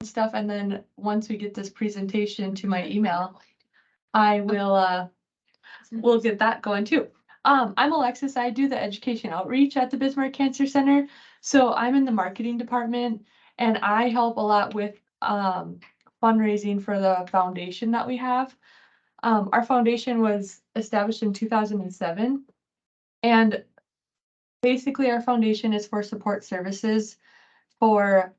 and stuff. And then once we get this presentation to my email, I will, we'll get that going too. I'm Alexis. I do the education outreach at the Bismarck Cancer Center. So I'm in the marketing department and I help a lot with fundraising for the foundation that we have. Our foundation was established in 2007, and basically our foundation is for support services for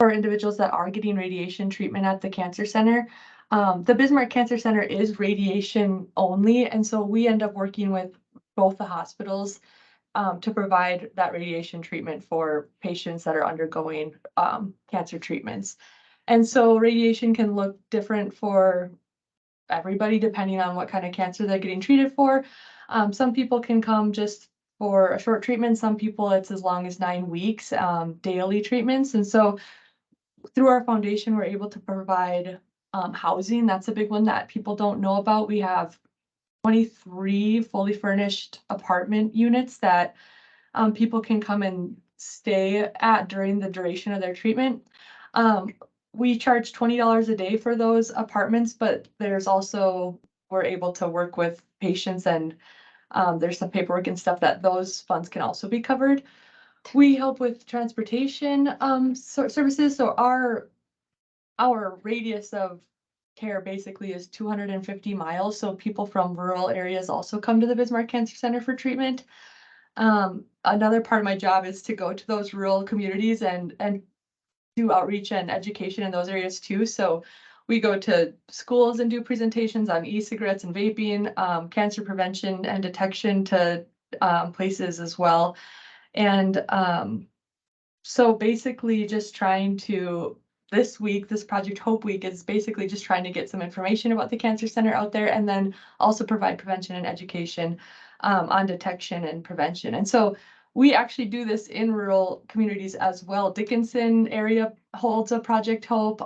individuals that are getting radiation treatment at the cancer center. The Bismarck Cancer Center is radiation only, and so we end up working with both the hospitals to provide that radiation treatment for patients that are undergoing cancer treatments. And so radiation can look different for everybody depending on what kind of cancer they're getting treated for. Some people can come just for a short treatment. Some people it's as long as 9 weeks, daily treatments. And so through our foundation, we're able to provide housing. That's a big one that people don't know about. We have 23 fully furnished apartment units that people can come and stay at during the duration of their treatment. We charge $20 a day for those apartments, but there's also, we're able to work with patients and there's some paperwork and stuff that those funds can also be covered. We help with transportation services. So our radius of care basically is 250 miles. So people from rural areas also come to the Bismarck Cancer Center for treatment. Another part of my job is to go to those rural communities and do outreach and education in those areas too. So we go to schools and do presentations on e-cigarettes and vaping, cancer prevention and detection to places as well. And so basically just trying to, this week, this Project Hope Week is basically just trying to get some information about the Cancer Center out there and then also provide prevention and education on detection and prevention. And so we actually do this in rural communities as well. Dickinson area holds a Project Hope,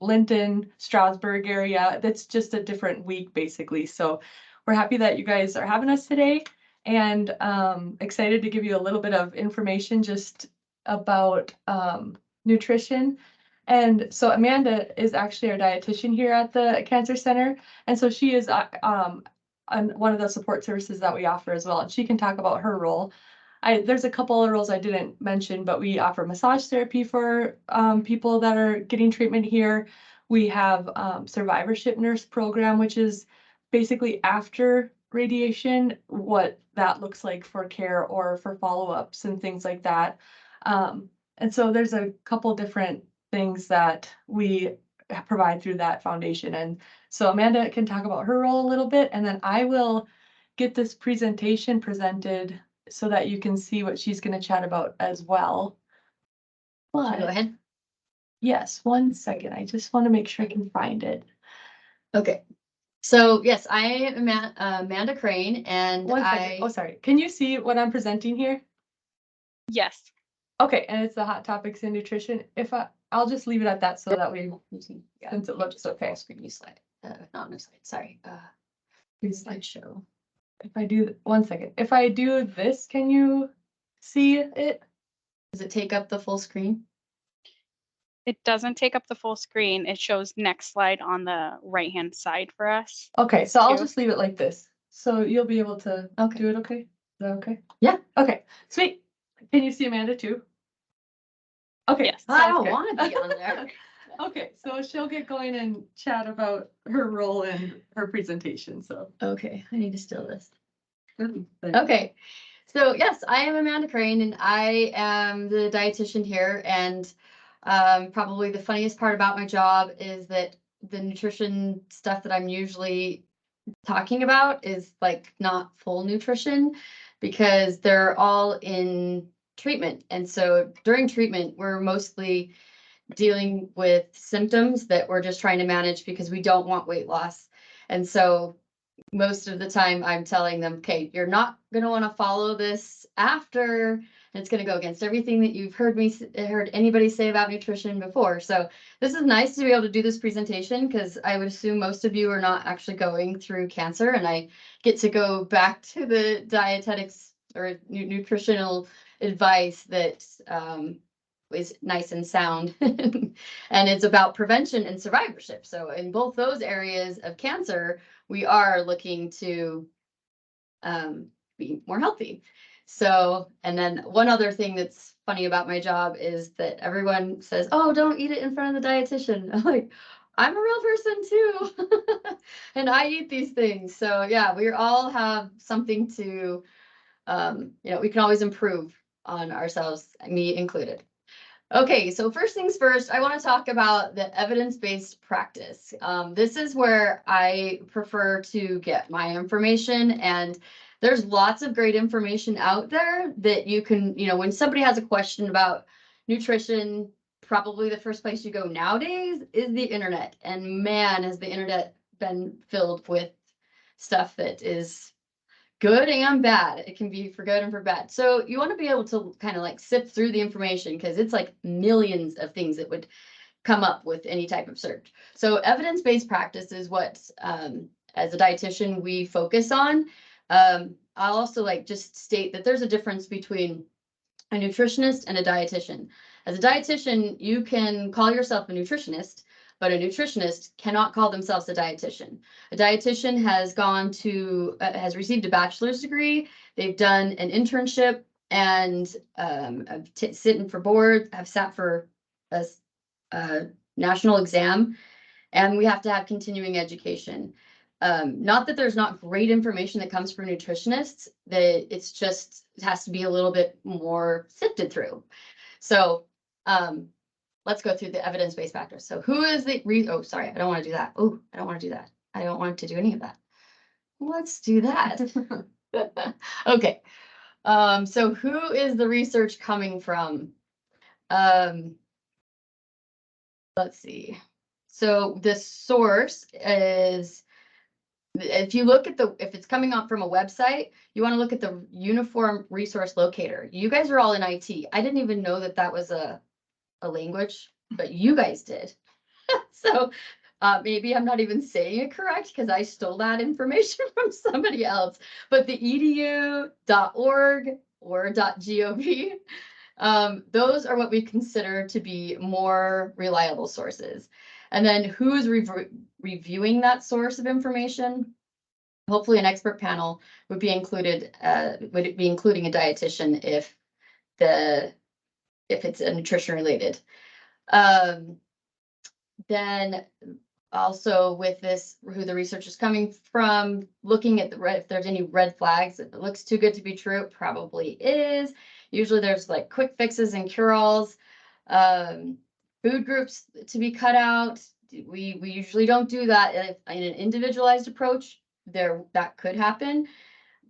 Linton, Strasburg area. That's just a different week basically. So we're happy that you guys are having us today and excited to give you a little bit of information just about nutrition. And so Amanda is actually our dietitian here at the Cancer Center. And so she is one of the support services that we offer as well. And she can talk about her role. There's a couple of roles I didn't mention, but we offer massage therapy for people that are getting treatment here. We have survivorship nurse program, which is basically after radiation, what that looks like for care or for follow-ups and things like that. And so there's a couple different things that we provide through that foundation. And so Amanda can talk about her role a little bit, and then I will get this presentation presented so that you can see what she's going to chat about as well. But, go ahead. Yes, 1 second. I just want to make sure I can find it. Okay. So yes, I am Amanda Crane, and 1 second. Oh, sorry. Can you see what I'm presenting here? Yes. Okay, and it's the hot topics in nutrition. If I'll just leave it at that so that we, since it looks okay. Screen view slide, not no slide. Sorry, slideshow. If I do 1 second, if I do this, can you see it? Does it take up the full screen? It doesn't take up the full screen. It shows next slide on the right-hand side for us. Okay, so I'll just leave it like this. So you'll be able to do it, okay? Is that okay? Yeah. Okay, sweet. Can you see Amanda too? Okay. Yes. I don't want to be on there. Okay, so she'll get going and chat about her role and her presentation, so. Okay, I need to steal this. Okay, so yes, I am Amanda Crane and I am the dietitian here, and probably the funniest part about my job is that the nutrition stuff that I'm usually talking about is like not full nutrition because they're all in treatment. And so during treatment, we're mostly dealing with symptoms that we're just trying to manage because we don't want weight loss. And so most of the time I'm telling them, okay, you're not going to want to follow this after, and it's going to go against everything that you've heard anybody say about nutrition before. So this is nice to be able to do this presentation because I would assume most of you are not actually going through cancer, and I get to go back to the dietetics or nutritional advice that is nice and sound. And it's about prevention and survivorship. So in both those areas of cancer, we are looking to be more healthy. So, and then one other thing that's funny about my job is that everyone says, oh, don't eat it in front of the dietitian. I'm like, I'm a real person too. And I eat these things. So yeah, we all have something to, we can always improve on ourselves, me included. Okay, so first things first, I want to talk about the evidence-based practice. This is where I prefer to get my information, and there's lots of great information out there that you can, when somebody has a question about nutrition, probably the first place you go nowadays is the internet. And man, has the internet been filled with stuff that is good and bad. It can be for good and for bad. So you want to be able to kind of like sift through the information, because it's like millions of things that would come up with any type of search. So evidence-based practice is what, as a dietitian, we focus on. I'll also just state that there's a difference between a nutritionist and a dietitian. As a dietitian, you can call yourself a nutritionist, but a nutritionist cannot call themselves a dietitian. A dietitian has gone to, has received a bachelor's degree. They've done an internship and sitting for board, have sat for a national exam, and we have to have continuing education. Not that there's not great information that comes from nutritionists, that it's just, it has to be a little bit more sifted through. So, let's go through the evidence-based factors. So who is the, oh, sorry, I don't want to do that. Oh, I don't want to do that. I don't want to do any of that. Let's do that. Okay. So who is the research coming from? Let's see. So the source is, if you look at if it's coming up from a website, you want to look at the Uniform Resource Locator. You guys are all in IT. I didn't even know that that was a language, but you guys did. So maybe I'm not even saying it correct because I stole that information from somebody else. But the edu.org or .gov, those are what we consider to be more reliable sources. And then who's reviewing that source of information? Hopefully an expert panel would be included, would it be including a dietitian if it's a nutrition related. Then also with this, who the research is coming from, looking at if there's any red flags, if it looks too good to be true, it probably is. Usually there's like quick fixes and cure-alls. Food groups to be cut out. We usually don't do that in an individualized approach. That could happen,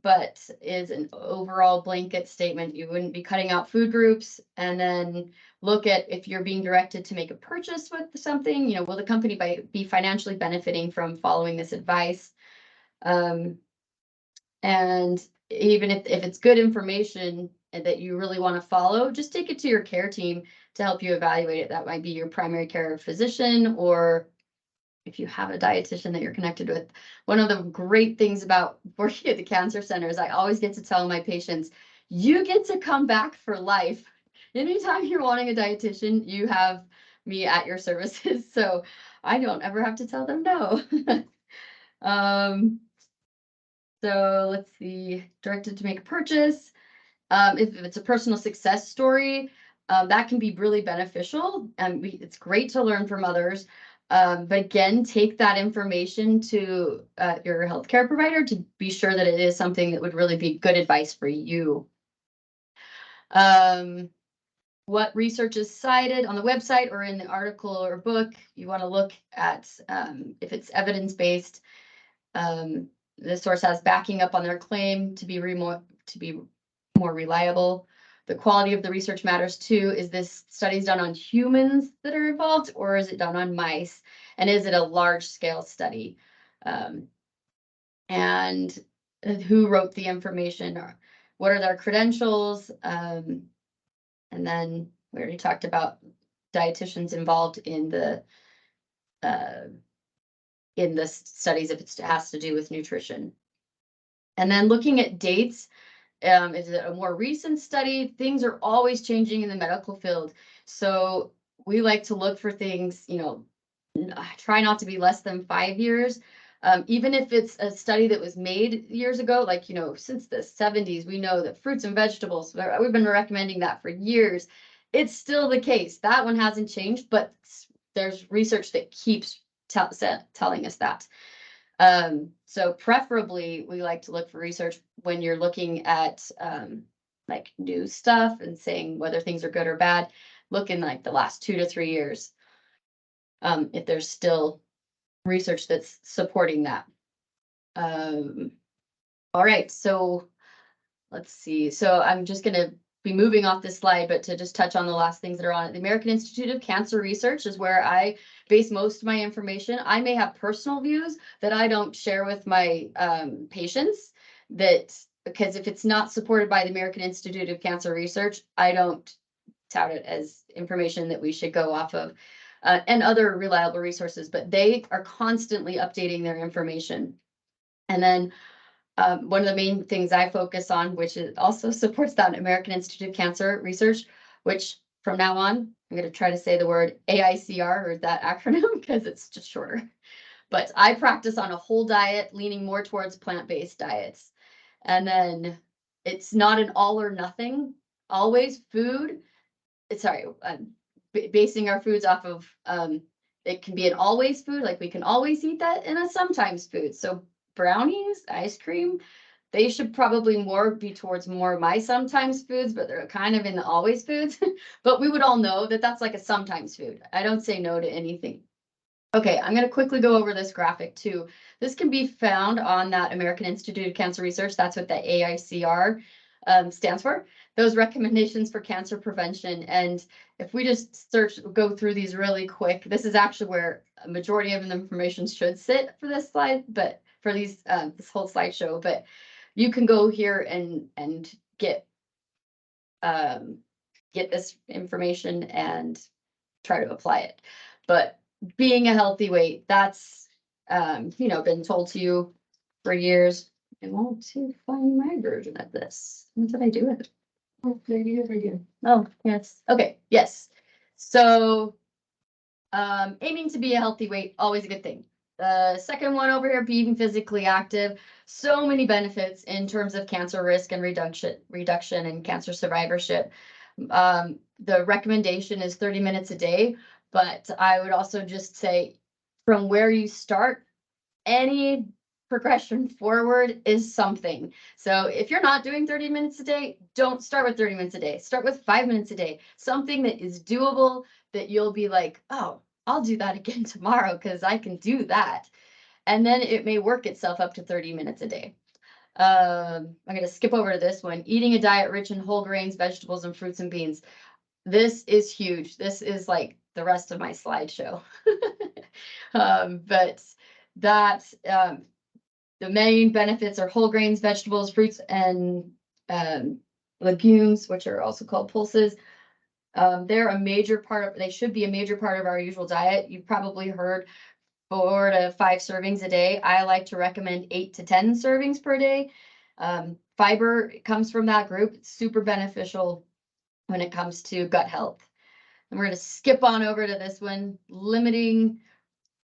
but is an overall blanket statement. You wouldn't be cutting out food groups. And then look at if you're being directed to make a purchase with something, will the company be financially benefiting from following this advice? And even if it's good information that you really want to follow, just take it to your care team to help you evaluate it. That might be your primary care physician, or if you have a dietitian that you're connected with. One of the great things about working at the cancer center is I always get to tell my patients, you get to come back for life. Anytime you're wanting a dietitian, you have me at your services. So I don't ever have to tell them no. So let's see, directed to make a purchase. If it's a personal success story, that can be really beneficial. And it's great to learn from others. But again, take that information to your healthcare provider to be sure that it is something that would really be good advice for you. What research is cited on the website or in the article or book, you want to look at if it's evidence-based. The source has backing up on their claim to be more reliable. The quality of the research matters too. Is this studies done on humans that are involved, or is it done on mice? And is it a large scale study? And who wrote the information? Or what are their credentials? And then we already talked about dietitians involved in the studies if it has to do with nutrition. And then looking at dates, Is it a more recent study? Things are always changing in the medical field. So we like to look for things, you know, try not to be less than 5 years. Even if it's a study that was made years ago, like, you know, since the 70s, we know that fruits and vegetables, we've been recommending that for years. It's still the case. That one hasn't changed, but there's research that keeps telling us that. So preferably we like to look for research when you're looking at like new stuff and saying whether things are good or bad, look in like the last 2 to 3 years. If there's still research that's supporting that. All right, so let's see. So I'm just gonna be moving off this slide, but to just touch on the last things that are on it. The American Institute of Cancer Research is where I base most of my information. I may have personal views that I don't share with my patients, that because if it's not supported by the American Institute of Cancer Research, I don't tout it as information that we should go off of, and other reliable resources, but they are constantly updating their information. And then one of the main things I focus on, which is also supports that American Institute of Cancer Research, which from now on, I'm going to try to say the word AICR or that acronym because it's just shorter. But I practice on a whole diet, leaning more towards plant-based diets. And then it's not an all or nothing, always food. Sorry, basing our foods off of, it can be an always food, like we can always eat that, and a sometimes food. So brownies, ice cream, they should probably more be towards more of my sometimes foods, but they're kind of in the always foods. But we would all know that that's like a sometimes food. I don't say no to anything. Okay, I'm going to quickly go over this graphic too. This can be found on that American Institute of Cancer Research. That's what the AICR stands for. Those recommendations for cancer prevention. And if we just go through these really quick, this is actually where a majority of the information should sit for this slide, but for these this whole slideshow. But you can go here and get this information and try to apply it. But being a healthy weight, that's you know, been told to you for years. I want to find my version of this. What did I do with it? Oh, maybe over here. Oh, yes. Okay, yes. So aiming to be a healthy weight, always a good thing. The second one over here, being physically active, so many benefits in terms of cancer risk and reduction and cancer survivorship. The recommendation is 30 minutes a day, but I would also just say from where you start, any progression forward is something. So if you're not doing 30 minutes a day, don't start with 30 minutes a day. Start with 5 minutes a day, something that is doable, that you'll be like, oh, I'll do that again tomorrow because I can do that. And then it may work itself up to 30 minutes a day. I'm going to skip over to this one. Eating a diet rich in whole grains, vegetables, and fruits and beans. This is huge. This is like the rest of my slideshow. But that the main benefits are whole grains, vegetables, fruits, and legumes, which are also called pulses. They're a major part of, they should be a major part of our usual diet. You've probably heard 4 to 5 servings a day. I like to recommend 8 to 10 servings per day. Fiber comes from that group. It's super beneficial when it comes to gut health. And we're going to skip on over to this one, limiting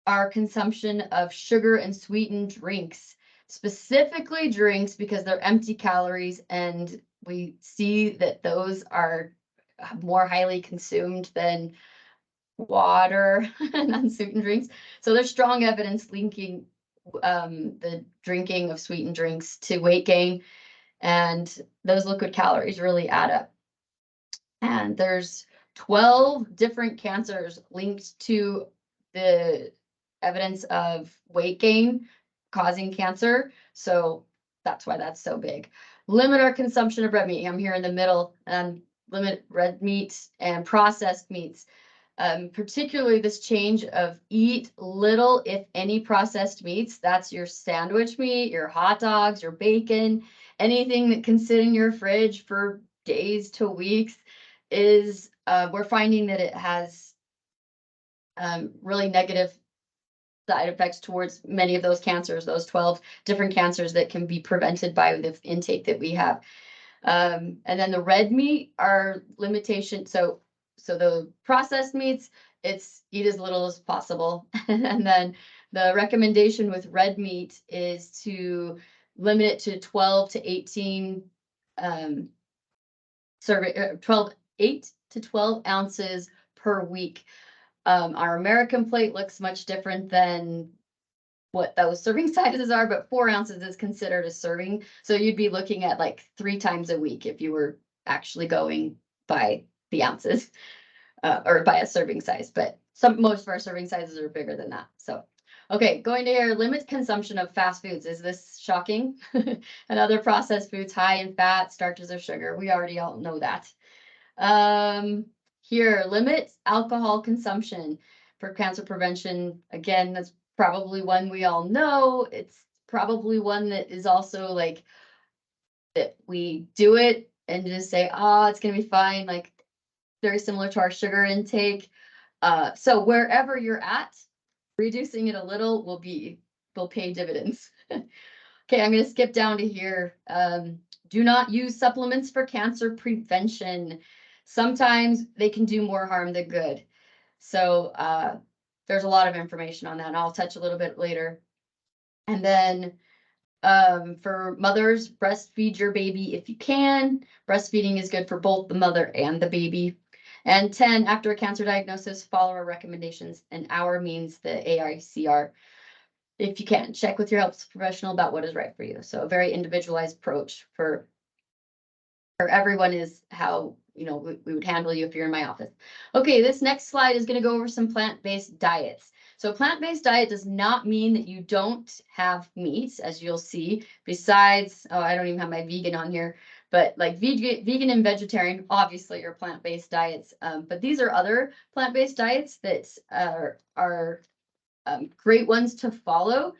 our consumption of sugar and sweetened drinks, specifically drinks because they're empty calories, and we see that those are more highly consumed than water and unsweetened drinks. So there's strong evidence linking the drinking of sweetened drinks to weight gain, and those liquid calories really add up. And there's 12 different cancers linked to the evidence of weight gain causing cancer. So that's why that's so big. Limit our consumption of red meat. I'm here in the middle, and limit red meat and processed meats. Particularly this change of eat little, if any, processed meats. That's your sandwich meat, your hot dogs, your bacon, anything that can sit in your fridge for days to weeks. Is we're finding that it has really negative side effects towards many of those cancers, those 12 different cancers that can be prevented by the intake that we have. And then the red meat are limitation. So the processed meats, it's eat as little as possible. And then the recommendation with red meat is to limit it to 12 to 18 serving 8 to 12 ounces per week. Our American plate looks much different than what those serving sizes are, but 4 ounces is considered a serving. So you'd be looking at like 3 times a week if you were actually going by the ounces or by a serving size. But most of our serving sizes are bigger than that. So, okay, going to here, limit consumption of fast foods. Is this shocking? And other processed foods high in fat, starches, or sugar. We already all know that. Here, limit alcohol consumption for cancer prevention. Again, that's probably one we all know. It's probably one that is also like that we do it and just say, oh, it's gonna be fine. Like very similar to our sugar intake. So wherever you're at, reducing it a little will pay dividends. Okay, I'm gonna skip down to here. Do not use supplements for cancer prevention. Sometimes they can do more harm than good. So there's a lot of information on that, and I'll touch a little bit later. And then for mothers, breastfeed your baby if you can. Breastfeeding is good for both the mother and the baby. And 10, after a cancer diagnosis, follow our recommendations. And our means the AICR. If you can, check with your health professional about what is right for you. So a very individualized approach for everyone is how, you know, we would handle you if you're in my office. Okay, this next slide is going to go over some plant-based diets. So plant-based diet does not mean that you don't have meat, as you'll see, besides, oh, I don't even have my vegan on here, but like vegan and vegetarian, obviously are plant-based diets. But these are other plant-based diets that are great ones to follow.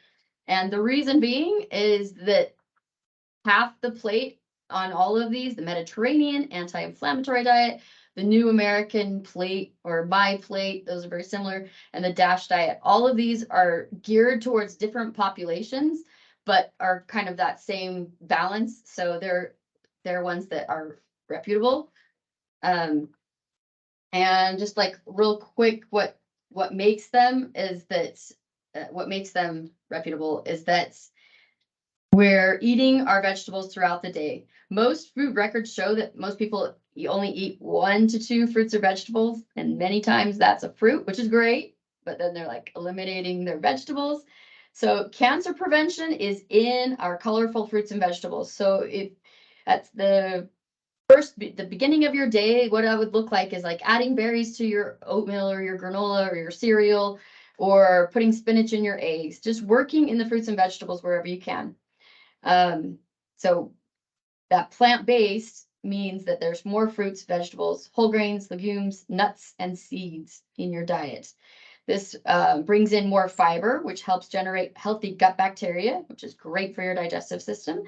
And the reason being is that half the plate on all of these, the Mediterranean anti-inflammatory diet, the New American plate or my plate, those are very similar, and the DASH diet, all of these are geared towards different populations, but are kind of that same balance. So they're ones that are reputable. And just like real quick, what makes them is that what makes them reputable is that we're eating our vegetables throughout the day. Most food records show that most people only eat 1 to 2 fruits or vegetables, and many times that's a fruit, which is great, but then they're like eliminating their vegetables. So cancer prevention is in our colorful fruits and vegetables. So if that's the beginning of your day, what I would look like is like adding berries to your oatmeal or your granola or your cereal, or putting spinach in your eggs, just working in the fruits and vegetables wherever you can. So that plant-based means that there's more fruits, vegetables, whole grains, legumes, nuts, and seeds in your diet. This brings in more fiber, which helps generate healthy gut bacteria, which is great for your digestive system.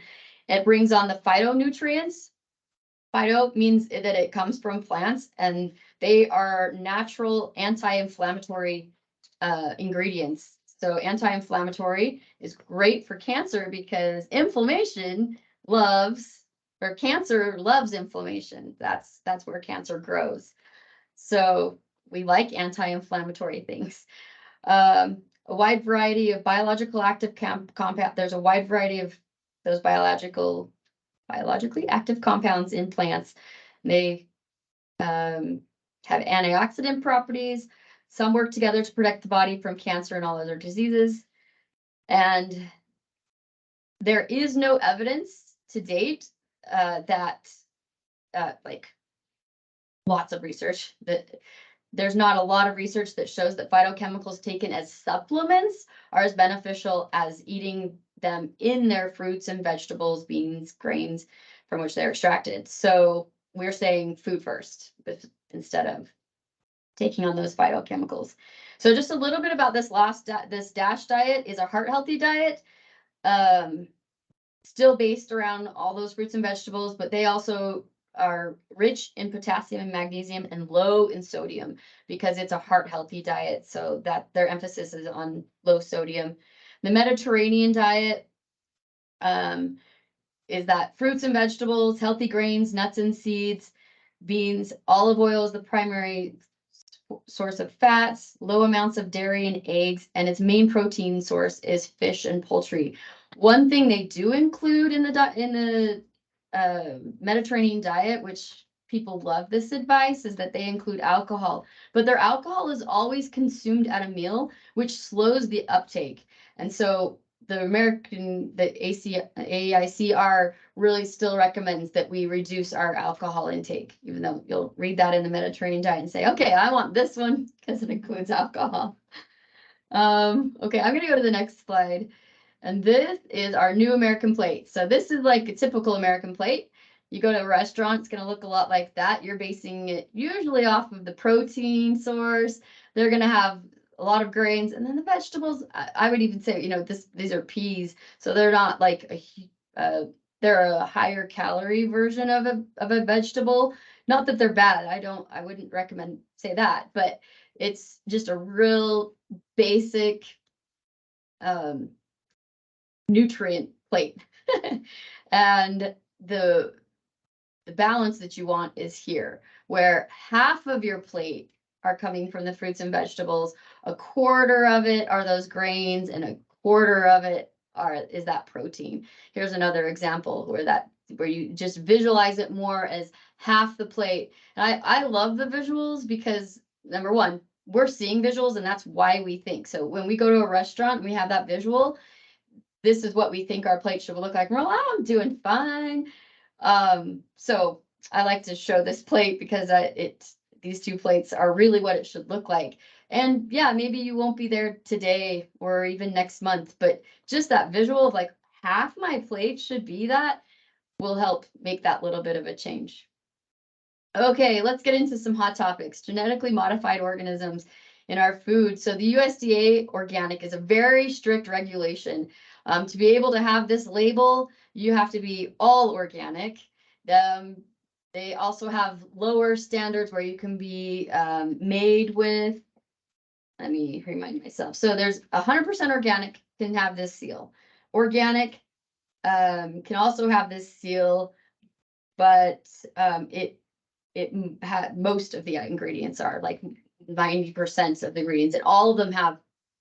It brings on the phytonutrients. Phyto means that it comes from plants, and they are natural anti-inflammatory ingredients. So anti-inflammatory is great for cancer because cancer loves inflammation. That's where cancer grows. So we like anti-inflammatory things. A wide variety of biological active compound. There's a wide variety of those biologically active compounds in plants. They have antioxidant properties. Some work together to protect the body from cancer and all other diseases. And there is no evidence to date that like lots of research that there's not a lot of research that shows that phytochemicals taken as supplements are as beneficial as eating them in their fruits and vegetables, beans, grains from which they're extracted. So we're saying food first instead of taking on those phytochemicals. So just a little bit about this this DASH diet is a heart healthy diet. Still based around all those fruits and vegetables, but they also are rich in potassium and magnesium and low in sodium because it's a heart healthy diet. So that their emphasis is on low sodium. The Mediterranean diet is that fruits and vegetables, healthy grains, nuts and seeds, beans, olive oil is the primary source of fats, low amounts of dairy and eggs, and its main protein source is fish and poultry. One thing they do include in the Mediterranean diet, which people love this advice, is that they include alcohol, but their alcohol is always consumed at a meal, which slows the uptake. And so the AICR really still recommends that we reduce our alcohol intake, even though you'll read that in the Mediterranean diet and say, okay, I want this one because it includes alcohol. Okay, I'm gonna go to the next slide. And this is our new American plate. So this is like a typical American plate. You go to a restaurant, it's gonna look a lot like that. You're basing it usually off of the protein source. They're gonna have a lot of grains, and then the vegetables. I would even say, these are peas, so they're not like they're a higher calorie version of a vegetable. Not that they're bad. I wouldn't recommend say that, but it's just a real basic nutrient plate. And the balance that you want is here, where half of your plate are coming from the fruits and vegetables, a quarter of it are those grains, and a quarter of it is that protein. Here's another example where you just visualize it more as half the plate. And I love the visuals because, number one, we're seeing visuals, and that's why we think. So when we go to a restaurant and we have that visual, this is what we think our plate should look like. Well, I'm doing fine. So I like to show this plate because these two plates are really what it should look like. And yeah, maybe you won't be there today or even next month, but just that visual of like half my plate should be that will help make that little bit of a change. Okay, let's get into some hot topics. Genetically modified organisms in our food. So the USDA organic is a very strict regulation. To be able to have this label, you have to be all organic. They also have lower standards where you can be made with, let me remind myself. So there's 100% organic can have this seal. Organic can also have this seal, but it had most of the ingredients are like 90% of the ingredients, and all of them have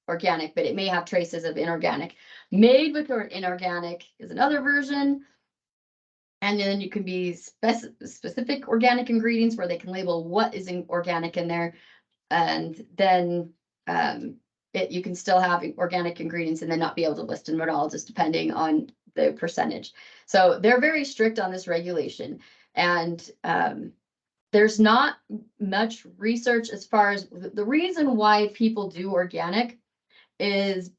organic, but it may have traces of inorganic. Made with inorganic is another version. And then you can be specific organic ingredients where they can label what is organic in there. And then you can still have organic ingredients and then not be able to list them at all, just depending on the percentage. So they're very strict on this regulation. And there's not much research as far as the reason why people do organic is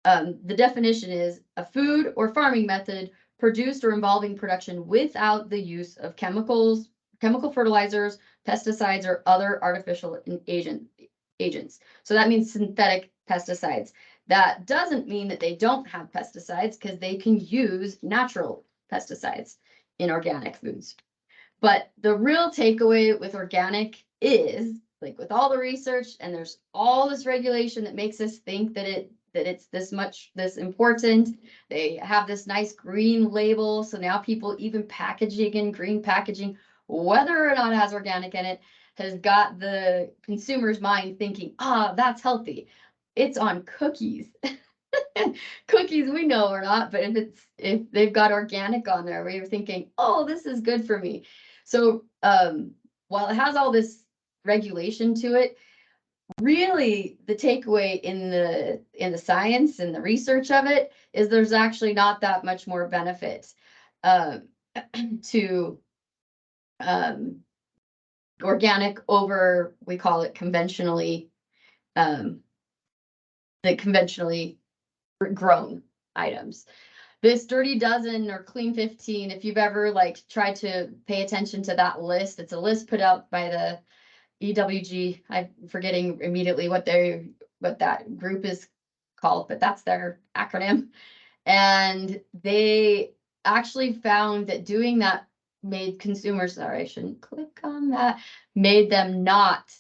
the definition is a food or farming method produced or involving production without the use of chemicals, chemical fertilizers, pesticides, or other artificial agents. So that means synthetic pesticides. That doesn't mean that they don't have pesticides, because they can use natural pesticides in organic foods. But the real takeaway with organic is, like with all the research, and there's all this regulation that makes us think that it's this important. They have this nice green label. So now people, even packaging in green packaging, whether or not it has organic in it, has got the consumer's mind thinking, that's healthy. It's on cookies. Cookies we know or not, but if they've got organic on there, we're thinking, oh, this is good for me. So while it has all this regulation to it, really the takeaway in the science and the research of it is there's actually not that much more benefit to organic over, we call it conventionally, the conventionally grown items. This Dirty Dozen or Clean 15, if you've ever tried to pay attention to that list, it's a list put out by the EWG. I'm forgetting immediately what that group is called, but that's their acronym. And they actually found that doing that made consumers, sorry, I shouldn't click on that, made them not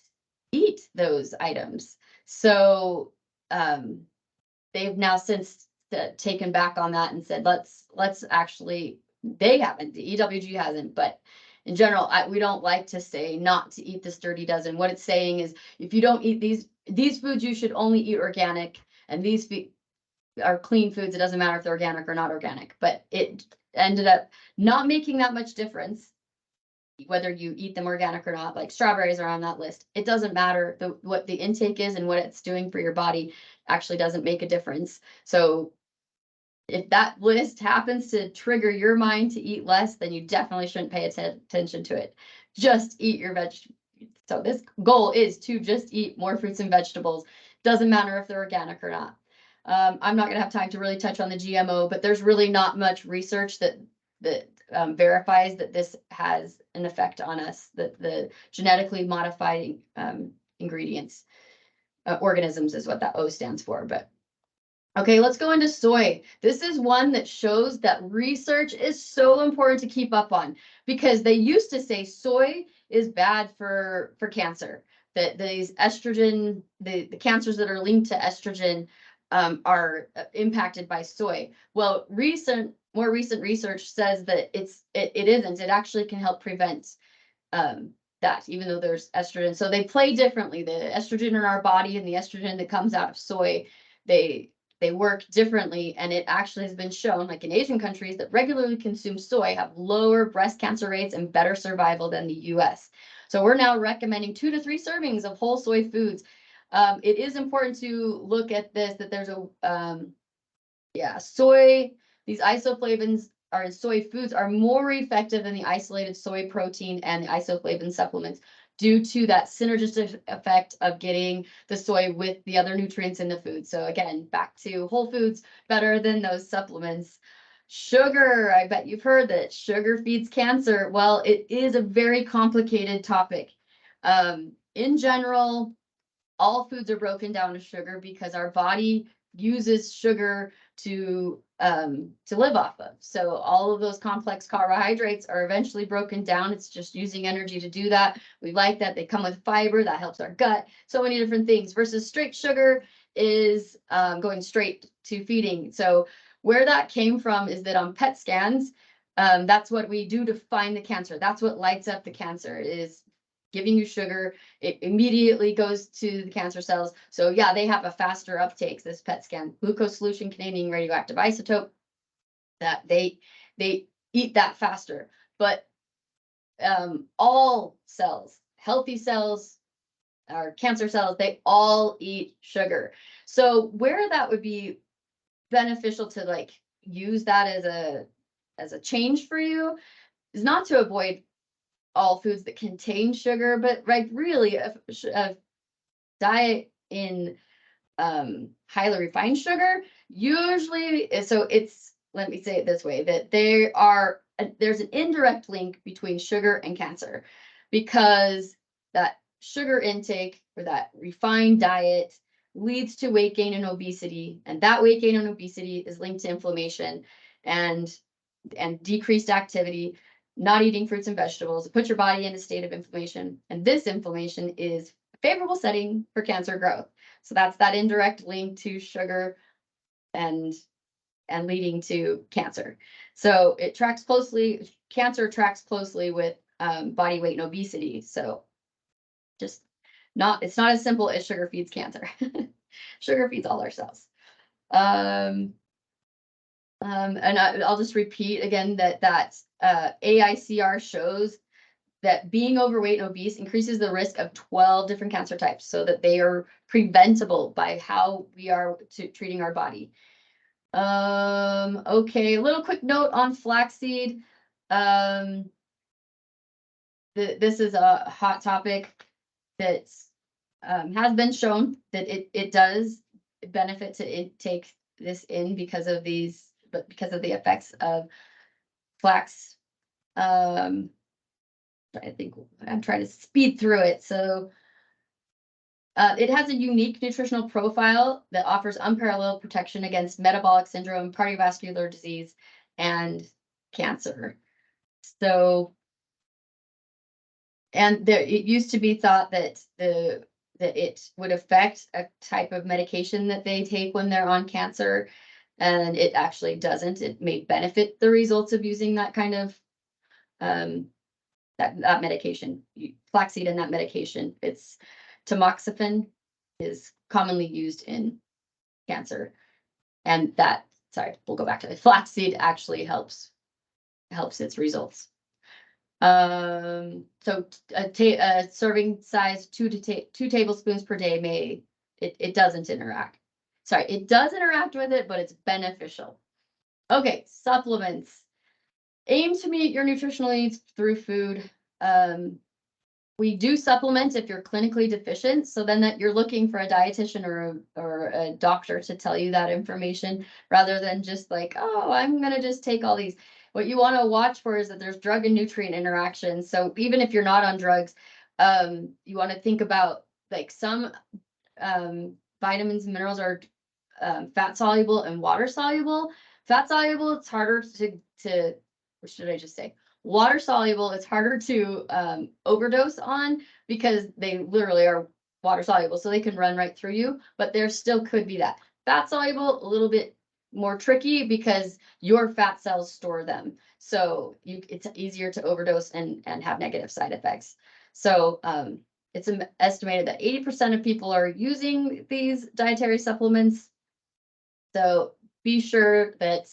eat those items. So they've now since taken back on that and said, let's actually They haven't, the EWG hasn't, but in general, we don't like to say not to eat this dirty dozen. What it's saying is, if you don't eat these foods, you should only eat organic, and these are clean foods. It doesn't matter if they're organic or not organic, but it ended up not making that much difference whether you eat them organic or not. Like strawberries are on that list. It doesn't matter what the intake is and what it's doing for your body actually doesn't make a difference. So if that list happens to trigger your mind to eat less, then you definitely shouldn't pay attention to it. Just eat your vegetables. So this goal is to just eat more fruits and vegetables. Doesn't matter if they're organic or not. I'm not going to have time to really touch on the GMO, but there's really not much research that verifies that this has an effect on us, that the genetically modified ingredients, organisms is what that O stands for. But okay, let's go into soy. This is one that shows that research is so important to keep up on, because they used to say soy is bad for cancer, that these estrogen, the cancers that are linked to estrogen are impacted by soy. Well, more recent research says that it isn't. It actually can help prevent that, even though there's estrogen. So they play differently. The estrogen in our body and the estrogen that comes out of soy, they work differently, and it actually has been shown, like in Asian countries that regularly consume soy, have lower breast cancer rates and better survival than the US. So we're now recommending 2 to 3 servings of whole soy foods. It is important to look at this, that there's soy, these isoflavones are in soy foods are more effective than the isolated soy protein and the isoflavone supplements, due to that synergistic effect of getting the soy with the other nutrients in the food. So again, back to whole foods, better than those supplements. Sugar, I bet you've heard that sugar feeds cancer. Well, it is a very complicated topic. In general, all foods are broken down to sugar because our body uses sugar to live off of. So all of those complex carbohydrates are eventually broken down. It's just using energy to do that. We like that. They come with fiber that helps our gut. So many different things, versus straight sugar is going straight to feeding. So where that came from is that on PET scans, that's what we do to find the cancer. That's what lights up the cancer, is giving you sugar. It immediately goes to the cancer cells. So yeah, they have a faster uptake, this PET scan. Glucose solution containing radioactive isotope, that they eat that faster. But all cells, healthy cells, or cancer cells, they all eat sugar. So where that would be beneficial to like use that as a change for you is not to avoid all foods that contain sugar, but like really a diet in highly refined sugar usually, so it's, let me say it this way, that there's an indirect link between sugar and cancer, because that sugar intake or that refined diet leads to weight gain and obesity, and that weight gain and obesity is linked to inflammation and decreased activity. Not eating fruits and vegetables, it puts your body in a state of inflammation, and this inflammation is a favorable setting for cancer growth. So that's that indirect link to sugar and leading to cancer. So it tracks closely, cancer tracks closely with body weight and obesity. So just it's not as simple as sugar feeds cancer. Sugar feeds all our cells. And I'll just repeat again that AICR shows that being overweight and obese increases the risk of 12 different cancer types, so that they are preventable by how we are treating our body. Okay, a little quick note on flaxseed. This is a hot topic that has been shown that it does benefit to take this in because of the effects of flax. I think I'm trying to speed through it. So it has a unique nutritional profile that offers unparalleled protection against metabolic syndrome, cardiovascular disease, and cancer. So, and it used to be thought that it would affect a type of medication that they take when they're on cancer. and it actually doesn't. It may benefit the results of using that kind of that medication, flaxseed and that medication. It's tamoxifen is commonly used in cancer, and that, sorry, we'll go back to the flaxseed actually helps its results. So a serving size 2 tablespoons per day it doesn't interact. Sorry, it does interact with it, but it's beneficial. Okay, supplements. Aim to meet your nutritional needs through food. We do supplement if you're clinically deficient, so then that you're looking for a dietitian or a doctor to tell you that information, rather than just like, oh, I'm gonna just take all these. What you want to watch for is that there's drug and nutrient interactions. So even if you're not on drugs, you want to think about like some vitamins and minerals are fat soluble and water soluble. Fat soluble, it's harder to what should I just say? Water soluble, it's harder to overdose on because they literally are water soluble, so they can run right through you, but there still could be that. Fat soluble, a little bit more tricky because your fat cells store them. So it's easier to overdose and have negative side effects. So it's estimated that 80% of people are using these dietary supplements. So be sure that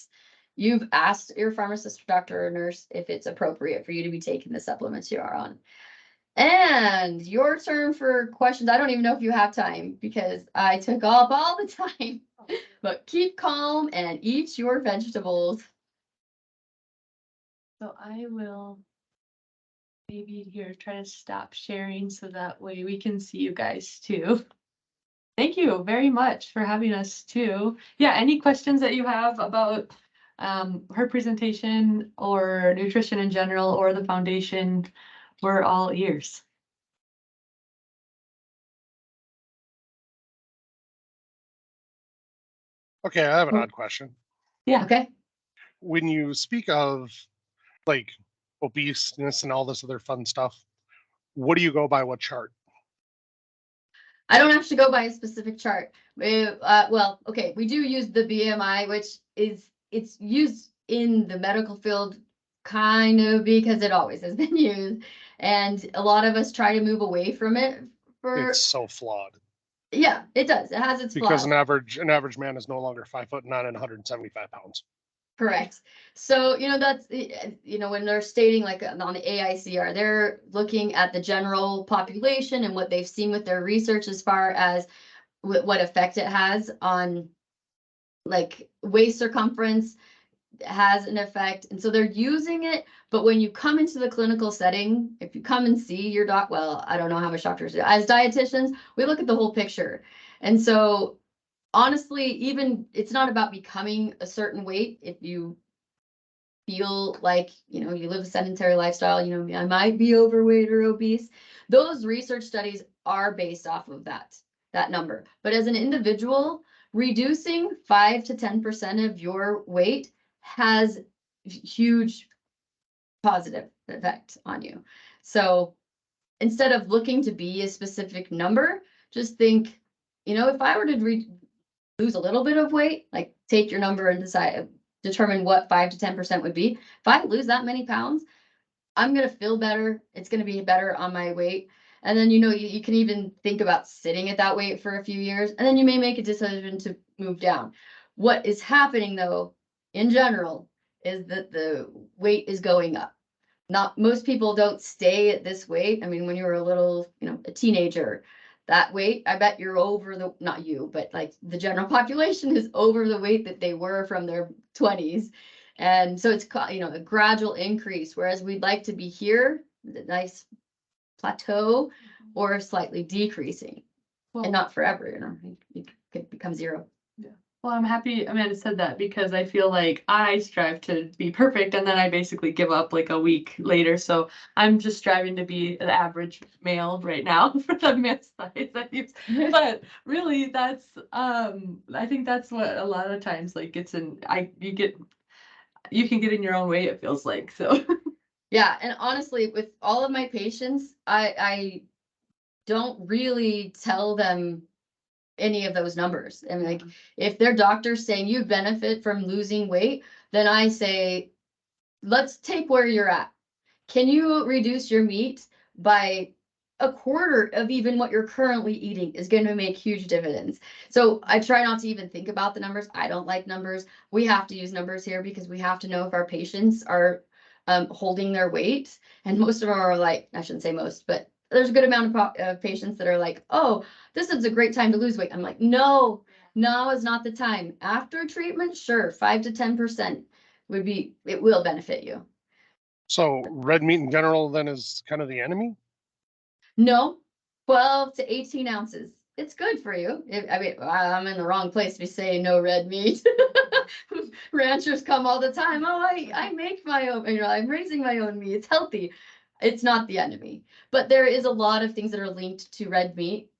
you've asked your pharmacist, doctor, or nurse if it's appropriate for you to be taking the supplements you are on. And your turn for questions. I don't even know if you have time because I took up all the time, but keep calm and eat your vegetables. So I will maybe here try to stop sharing so that way we can see you guys too. Thank you very much for having us too. Yeah, any questions that you have about her presentation or nutrition in general or the foundation, we're all ears. Okay, I have an odd question. Yeah. Okay. When you speak of like obeseness and all this other fun stuff, what do you go by? What chart? I don't actually go by a specific chart. Well, okay, we do use the BMI, which it's used in the medical field kind of because it always has been used. And a lot of us try to move away from it It's so flawed. Yeah, it does. It has its Because flaws. an average man is no longer 5'9" and 175 pounds. Correct. So, that's, when they're stating like on the AICR, they're looking at the general population and what they've seen with their research as far as what effect it has on like waist circumference has an effect. And so they're using it. But when you come into the clinical setting, if you come and see your doc, well, I don't know how much doctors do. As dietitians, we look at the whole picture. And so honestly, even it's not about becoming a certain weight. If you feel like, you live a sedentary lifestyle, I might be overweight or obese. Those research studies are based off of that number. But as an individual, reducing 5 to 10% of your weight has huge positive effect on you. So instead of looking to be a specific number, just think, if I were to lose a little bit of weight, like take your number and determine what 5 to 10% would be. If I lose that many pounds, I'm going to feel better. It's going to be better on my weight. And then, you can even think about sitting at that weight for a few years, and then you may make a decision to move down. What is happening though, in general, is that the weight is going up. Not most people don't stay at this weight. I mean, when you were a little, a teenager, that weight, I bet you're over not you, but like the general population is over the weight that they were from their 20s. And so it's, a gradual increase, whereas we'd like to be here, the nice plateau, or slightly decreasing. Well, and not forever, it could become zero. Well, I'm happy Amanda said that because I feel like I strive to be perfect and then I basically give up like a week later. So I'm just striving to be an average male right now for the male size I use. But really that's I think that's what a lot of times like you can get in your own way, it feels like. So yeah, and honestly, with all of my patients, I don't really tell them any of those numbers. And like, if their doctor's saying you benefit from losing weight, then I say, let's take where you're at. Can you reduce your meat by a quarter of even what you're currently eating is going to make huge dividends. So I try not to even think about the numbers. I don't like numbers. We have to use numbers here because we have to know if our patients are holding their weight. And most of them are like, I shouldn't say most, but there's a good amount of patients that are like, oh, this is a great time to lose weight. I'm like, no, now is not the time. After treatment, sure, 5 to 10% would be, it will benefit you. So red meat in general then is kind of the enemy? No, 12 to 18 ounces. It's good for you. I mean, I'm in the wrong place to be saying no red meat. Ranchers come all the time. Oh, I make my own, I'm raising my own meat. It's healthy. It's not the enemy. But there is a lot of things that are linked to red meat.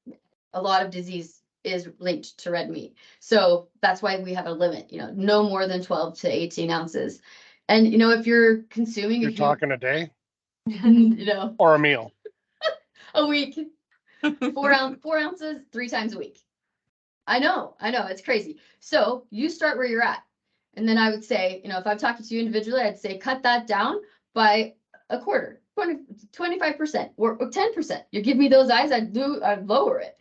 A lot of disease is linked to red meat. So that's why we have a limit, no more than 12 to 18 ounces. And, if you're consuming, You're talking a day you or a meal? a week, 4 ounces, 3 times a week. I know, it's crazy. So you start where you're at. And then I would say, if I'm talking to you individually, I'd say cut that down by a quarter, 25% or 10%. You give me those eyes, I'd lower it.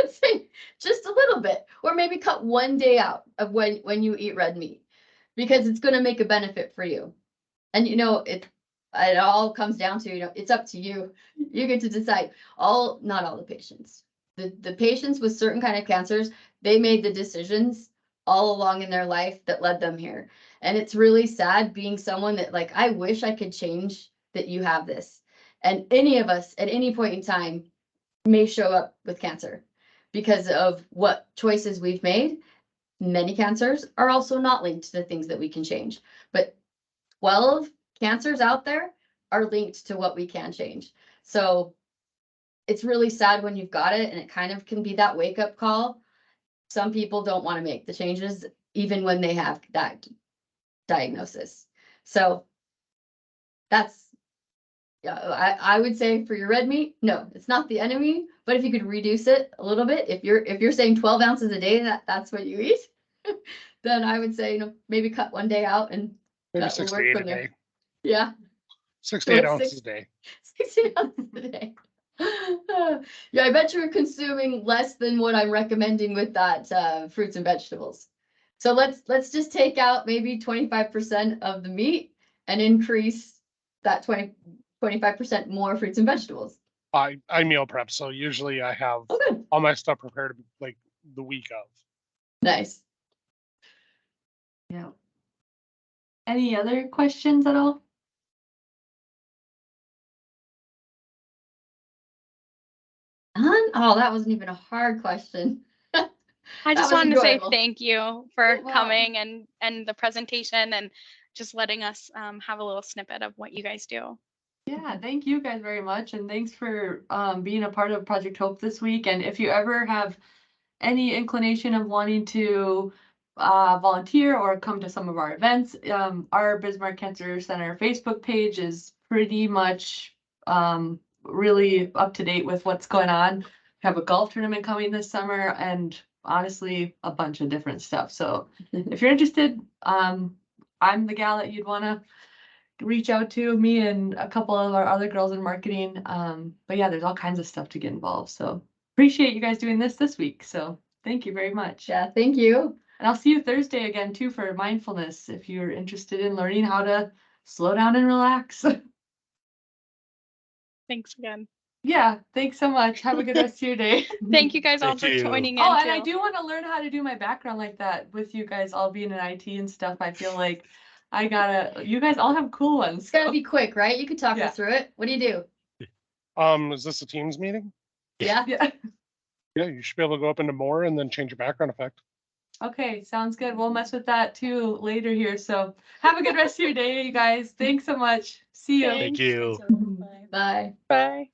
Say just a little bit, or maybe cut one day out of when you eat red meat, because it's going to make a benefit for you. And it all comes down to, it's up to you. You get to decide. Not all the patients. The patients with certain kind of cancers, they made the decisions all along in their life that led them here. And it's really sad being someone that like, I wish I could change that you have this. And any of us at any point in time may show up with cancer because of what choices we've made. Many cancers are also not linked to the things that we can change, but 12 cancers out there are linked to what we can change. So it's really sad when you've got it, and it kind of can be that wake up call. Some people don't want to make the changes even when they have that diagnosis. So that's, I would say for your red meat, no, it's not the enemy, but if you could reduce it a little bit, if you're saying 12 ounces a day, that's what you eat, then I would say, maybe cut one day out and Maybe that will 6 to work 8 from a there. day. Yeah. 6 to 8 Like ounces a day. 16 ounces a day. Yeah, I bet you're consuming less than what I'm recommending with that fruits and vegetables. So let's just take out maybe 25% of the meat and increase that 25% more fruits and vegetables. I meal prep, so usually I have Oh, good. all my stuff prepared like the week of. Nice. Yeah. Any other questions at all? Oh, that wasn't even a hard question. I just That was wanted to say enjoyable. thank you for Wow. coming and the presentation and just letting us have a little snippet of what you guys do. Yeah, thank you guys very much. And thanks for being a part of Project Hope this week. And if you ever have any inclination of wanting to volunteer or come to some of our events, our Bismarck Cancer Center Facebook page is pretty much really up to date with what's going on. We have a golf tournament coming this summer and honestly a bunch of different stuff. So if you're interested, I'm the gal that you'd want to reach out to, me and a couple of our other girls in marketing. But yeah, there's all kinds of stuff to get involved. So appreciate you guys doing this week. So thank you very much. Yeah, thank you. And I'll see you Thursday again too for mindfulness if you're interested in learning how to slow down and relax. Thanks again. Yeah, thanks so much. Have a good rest of your day. Thank you guys all Thank for you. joining in Oh, and I too. do want to learn how to do my background like that with you guys all being in IT and stuff. I feel like you guys all have cool ones. It's gotta be quick, right? You could talk Yeah. us through it. What do you do? Is this a Teams meeting? Yeah. Yeah. Yeah, you should be able to go up into more and then change your background effect. Okay, sounds good. We'll mess with that too later here. So have a good rest of your day, you guys. Thanks so much. See you. Thank you. Bye. Bye.